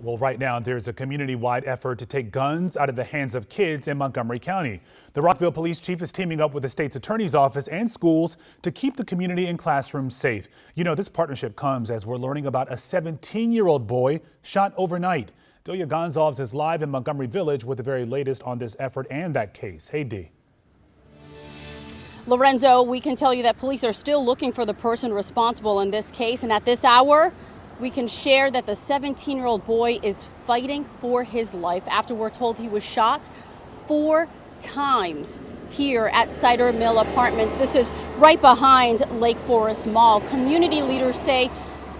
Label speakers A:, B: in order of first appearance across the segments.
A: Well, right now, there's a community-wide effort to take guns out of the hands of kids in Montgomery County. The Rockville Police Chief is teaming up with the state's attorney's office and schools to keep the community and classrooms safe. You know, this partnership comes as we're learning about a 17-year-old boy shot overnight. Delia Gonzalez is live in Montgomery Village with the very latest on this effort and that case. Hey, Dee.
B: Lorenzo, we can tell you that police are still looking for the person responsible in this case, and at this hour, we can share that the 17-year-old boy is fighting for his life after we're told he was shot 4 times here at Cider Mill Apartments. This is right behind Lake Forest Mall. Community leaders say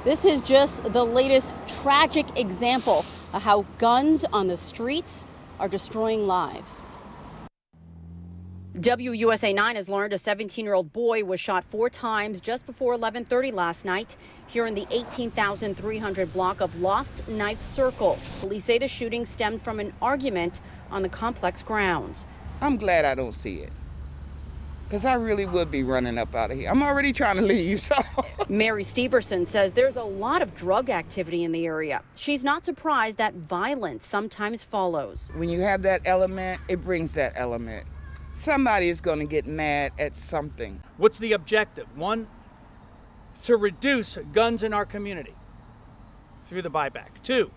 B: this is just the latest tragic example of how guns on the streets are destroying lives. WUSA 9 has learned a 17-year-old boy was shot 4 times just before 11:30 last night here in the 18,300 block of Lost Knife Circle. Police say the shooting stemmed from an argument on the complex grounds.
C: I'm glad I don't see it, because I really would be running up out of here. I'm already trying to leave. So.
B: Mary Steverson says there's a lot of drug activity in the area. She's not surprised that violence sometimes follows.
C: When you have that element, it brings that element. Somebody is going to get mad at something.
D: What's the objective? One, to reduce guns in our community through the buyback. 2,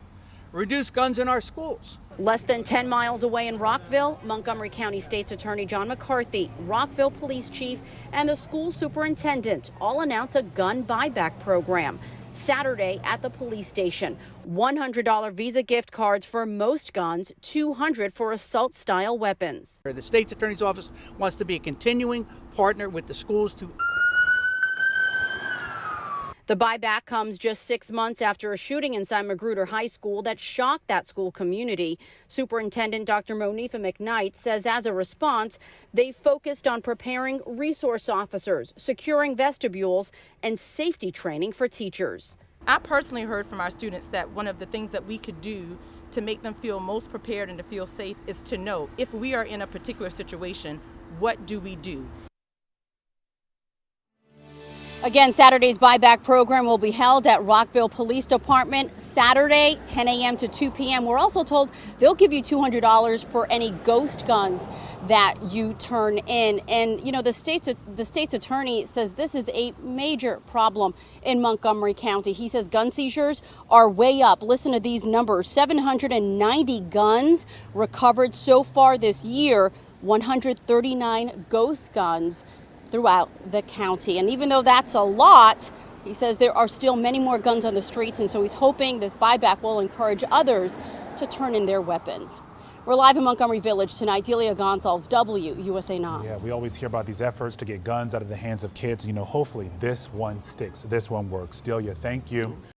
D: reduce guns in our schools.
B: Less than 10 miles away in Rockville, Montgomery County State's Attorney John McCarthy, Rockville Police Chief, and the school superintendent all announce a gun buyback program. Saturday at the police station, $100 Visa gift cards for most guns, $200 for assault-style weapons.
D: The state's attorney's office wants to be a continuing partner with the schools to.
B: The buyback comes just 6 months after a shooting inside Magruder High School that shocked that school community. Superintendent Dr. Monifa McKnight says as a response, they focused on preparing resource officers, securing vestibules, and safety training for teachers.
E: I personally heard from our students that one of the things that we could do to make them feel most prepared and to feel safe is to know if we are in a particular situation, what do we do?
B: Again, Saturday's buyback program will be held at Rockville Police Department Saturday, 10 a.m. to 2 p.m. We're also told they'll give you $200 for any ghost guns that you turn in. And, you know, the state's attorney says this is a major problem in Montgomery County. He says gun seizures are way up. Listen to these numbers. 790 guns recovered so far this year, 139 ghost guns throughout the county. And even though that's a lot, he says there are still many more guns on the streets, and so he's hoping this buyback will encourage others to turn in their weapons. We're live in Montgomery Village tonight. Delia Gonzalez, WUSA 9.
A: Yeah, we always hear about these efforts to get guns out of the hands of kids. You know, hopefully this one sticks, this one works. Delia, thank you.